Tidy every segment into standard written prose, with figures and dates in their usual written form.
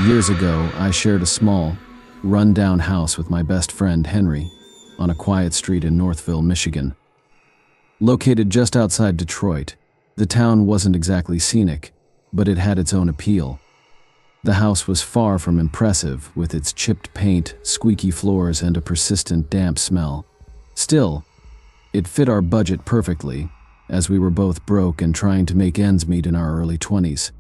Years ago, I shared a small, run-down house with my best friend Henry on a quiet street in Northville, Michigan. Located just outside Detroit, the town wasn't exactly scenic, but it had its own appeal. The house was far from impressive, with its chipped paint, squeaky floors, and a persistent damp smell. Still, it fit our budget perfectly, as we were both broke and trying to make ends meet in our early 20s.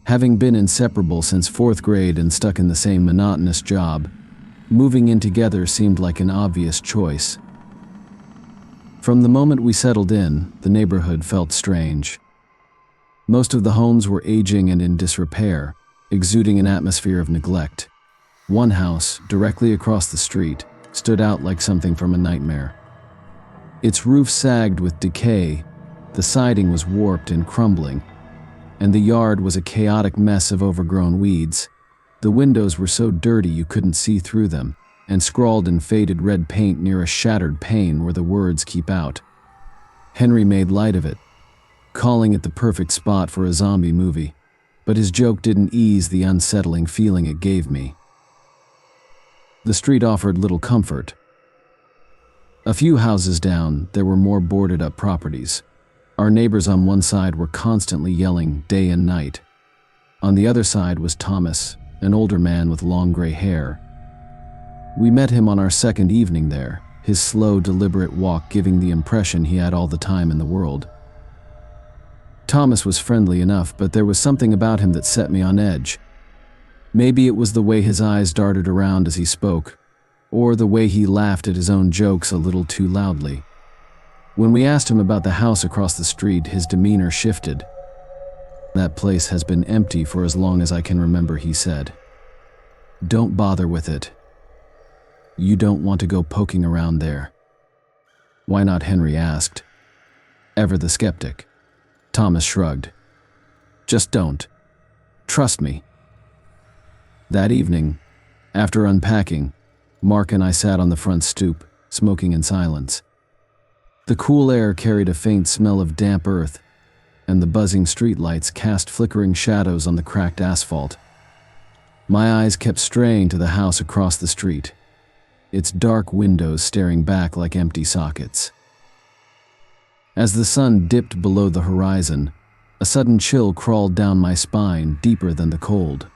Having been inseparable since 4th grade and stuck in the same monotonous job, moving in together seemed like an obvious choice. From the moment we settled in, the neighborhood felt strange. Most of the homes were aging and in disrepair, exuding an atmosphere of neglect. One house, directly across the street, stood out like something from a nightmare. Its roof sagged with decay, the siding was warped and crumbling, and the yard was a chaotic mess of overgrown weeds. The windows were so dirty you couldn't see through them, and scrawled in faded red paint near a shattered pane were the words "Keep Out." Henry made light of it, calling it the perfect spot for a zombie movie, but his joke didn't ease the unsettling feeling it gave me. The street offered little comfort. A few houses down, there were more boarded-up properties. Our neighbors on one side were constantly yelling day and night. On the other side was Thomas, an older man with long gray hair. We met him on our second evening there, his slow, deliberate walk giving the impression he had all the time in the world. Thomas was friendly enough, but there was something about him that set me on edge. Maybe it was the way his eyes darted around as he spoke, or the way he laughed at his own jokes a little too loudly. When we asked him about the house across the street, his demeanor shifted. "That place has been empty for as long as I can remember," he said. "Don't bother with it. You don't want to go poking around there." "Why not?" Henry asked, ever the skeptic. Thomas shrugged. "Just don't. Trust me." That evening, after unpacking, Mark and I sat on the front stoop, smoking in silence. The cool air carried a faint smell of damp earth, and the buzzing streetlights cast flickering shadows on the cracked asphalt. My eyes kept straying to the house across the street, its dark windows staring back like empty sockets. As the sun dipped below the horizon, a sudden chill crawled down my spine, deeper than the cold.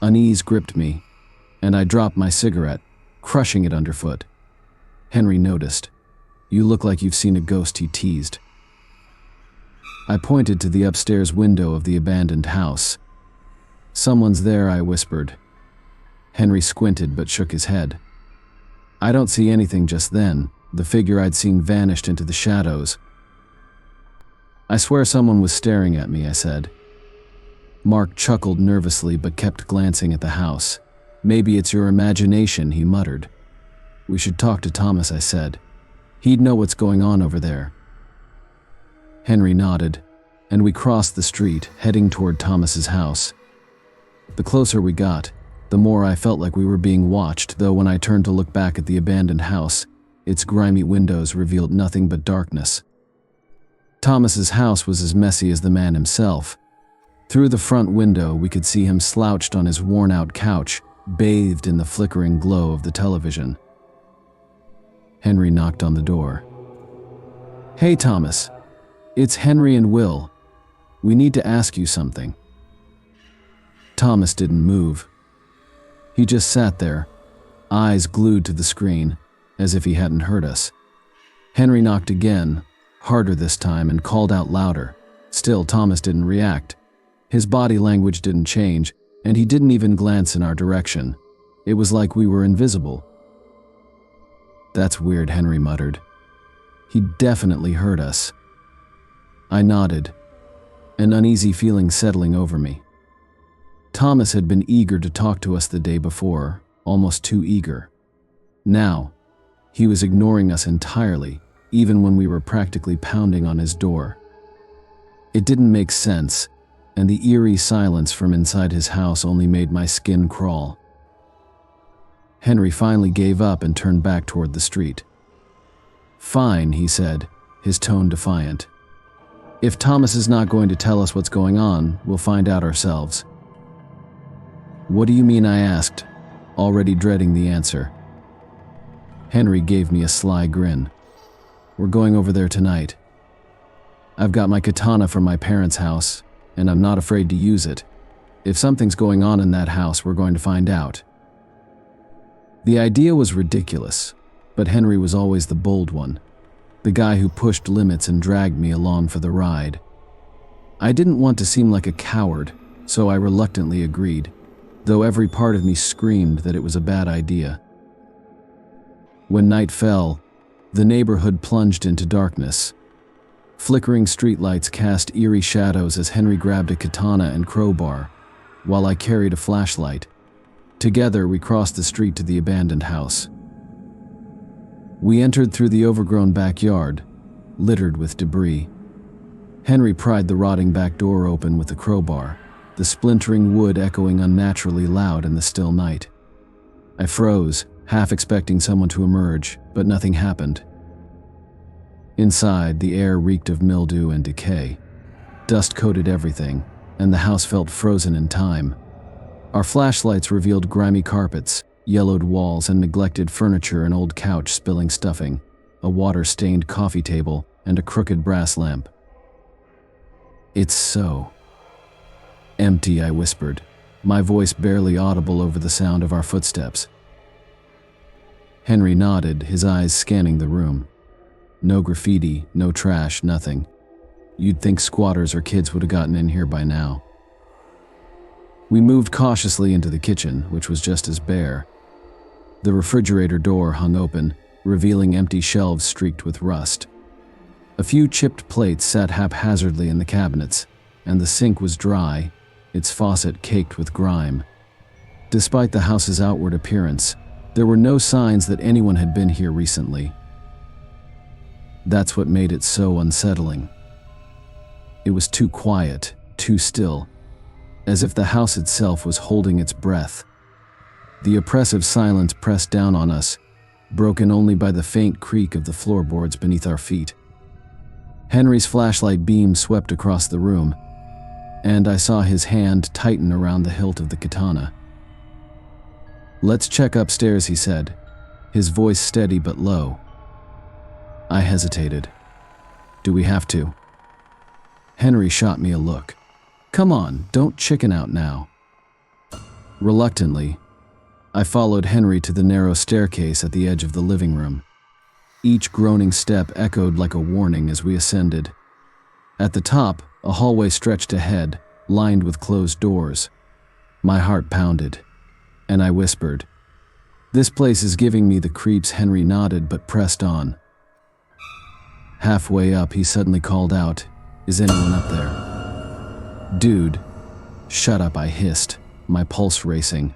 Unease gripped me, and I dropped my cigarette, crushing it underfoot. Henry noticed. "You look like you've seen a ghost," he teased. I pointed to the upstairs window of the abandoned house. "Someone's there," I whispered. Henry squinted but shook his head. I don't see anything just then. The figure I'd seen vanished into the shadows. "I swear someone was staring at me," I said. Mark chuckled nervously but kept glancing at the house. "Maybe it's your imagination," he muttered. "We should talk to Thomas," I said. "He'd know what's going on over there." Henry nodded, and we crossed the street, heading toward Thomas's house. The closer we got, the more I felt like we were being watched, though when I turned to look back at the abandoned house, its grimy windows revealed nothing but darkness. Thomas's house was as messy as the man himself. Through the front window, we could see him slouched on his worn-out couch, bathed in the flickering glow of the television. Henry knocked on the door. "Hey, Thomas. It's Henry and Will. We need to ask you something." Thomas didn't move. He just sat there, eyes glued to the screen, as if he hadn't heard us. Henry knocked again, harder this time, and called out louder. Still, Thomas didn't react. His body language didn't change, and he didn't even glance in our direction. It was like we were invisible. "That's weird," Henry muttered. "He definitely heard us." I nodded, an uneasy feeling settling over me. Thomas had been eager to talk to us the day before, almost too eager. Now, he was ignoring us entirely, even when we were practically pounding on his door. It didn't make sense, and the eerie silence from inside his house only made my skin crawl. Henry finally gave up and turned back toward the street. "Fine," he said, his tone defiant. "If Thomas is not going to tell us what's going on, we'll find out ourselves." "What do you mean?" I asked, already dreading the answer. Henry gave me a sly grin. "We're going over there tonight. I've got my katana from my parents' house, and I'm not afraid to use it. If something's going on in that house, we're going to find out." The idea was ridiculous, but Henry was always the bold one, the guy who pushed limits and dragged me along for the ride. I didn't want to seem like a coward, so I reluctantly agreed, though every part of me screamed that it was a bad idea. When night fell, the neighborhood plunged into darkness. Flickering streetlights cast eerie shadows as Henry grabbed a katana and crowbar, while I carried a flashlight. Together, we crossed the street to the abandoned house. We entered through the overgrown backyard, littered with debris. Henry pried the rotting back door open with a crowbar, the splintering wood echoing unnaturally loud in the still night. I froze, half expecting someone to emerge, but nothing happened. Inside, the air reeked of mildew and decay. Dust coated everything, and the house felt frozen in time. Our flashlights revealed grimy carpets, yellowed walls, and neglected furniture, an old couch spilling stuffing, a water-stained coffee table, and a crooked brass lamp. "It's so empty," I whispered, my voice barely audible over the sound of our footsteps. Henry nodded, his eyes scanning the room. No graffiti, no trash, nothing. You'd think squatters or kids would have gotten in here by now. We moved cautiously into the kitchen, which was just as bare. The refrigerator door hung open, revealing empty shelves streaked with rust. A few chipped plates sat haphazardly in the cabinets, and the sink was dry, its faucet caked with grime. Despite the house's outward appearance, there were no signs that anyone had been here recently. That's what made it so unsettling. It was too quiet, too still, as if the house itself was holding its breath. The oppressive silence pressed down on us, broken only by the faint creak of the floorboards beneath our feet. Henry's flashlight beam swept across the room, and I saw his hand tighten around the hilt of the katana. "Let's check upstairs," he said, his voice steady but low. I hesitated. "Do we have to?" Henry shot me a look. "Come on, don't chicken out now." Reluctantly, I followed Henry to the narrow staircase at the edge of the living room. Each groaning step echoed like a warning as we ascended. At the top, a hallway stretched ahead, lined with closed doors. My heart pounded, and I whispered, "This place is giving me the creeps." Henry nodded but pressed on. Halfway up, he suddenly called out, "Is anyone up there?" "Dude." "Shut up," I hissed, my pulse racing.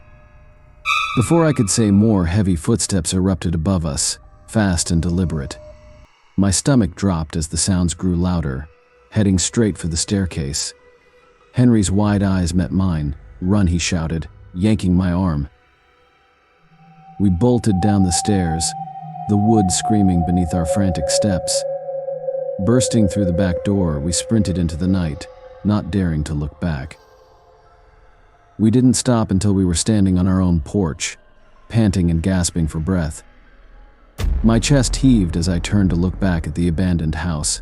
Before I could say more, heavy footsteps erupted above us, fast and deliberate. My stomach dropped as the sounds grew louder, heading straight for the staircase. Henry's wide eyes met mine. "Run," he shouted, yanking my arm. We bolted down the stairs, the wood screaming beneath our frantic steps. Bursting through the back door, we sprinted into the night, not daring to look back. We didn't stop until we were standing on our own porch, panting and gasping for breath. My chest heaved as I turned to look back at the abandoned house.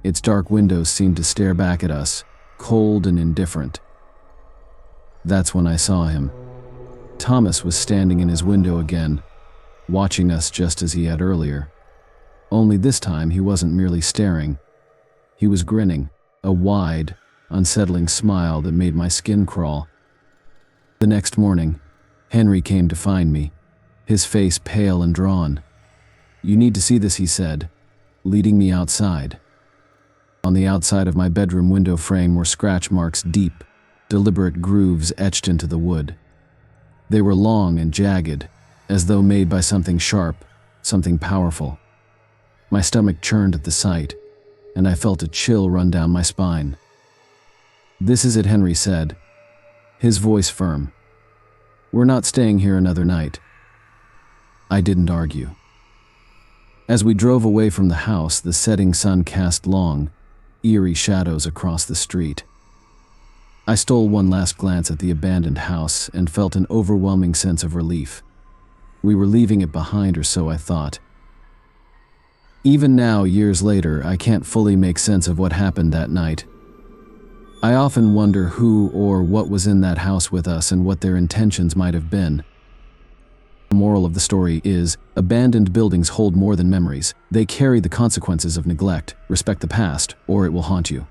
Its dark windows seemed to stare back at us, cold and indifferent. That's when I saw him. Thomas was standing in his window again, watching us just as he had earlier. Only this time he wasn't merely staring. He was grinning, a wide, unsettling smile that made my skin crawl. The next morning, Henry came to find me, his face pale and drawn. "You need to see this," he said, leading me outside. On the outside of my bedroom window frame were scratch marks, deep, deliberate grooves etched into the wood. They were long and jagged, as though made by something sharp, something powerful. My stomach churned at the sight, and I felt a chill run down my spine. "This is it," Henry said, his voice firm. "We're not staying here another night." I didn't argue. As we drove away from the house, the setting sun cast long, eerie shadows across the street. I stole one last glance at the abandoned house and felt an overwhelming sense of relief. We were leaving it behind, or so I thought. Even now, years later, I can't fully make sense of what happened that night. I often wonder who or what was in that house with us and what their intentions might have been. The moral of the story is, abandoned buildings hold more than memories. They carry the consequences of neglect. Respect the past, or it will haunt you.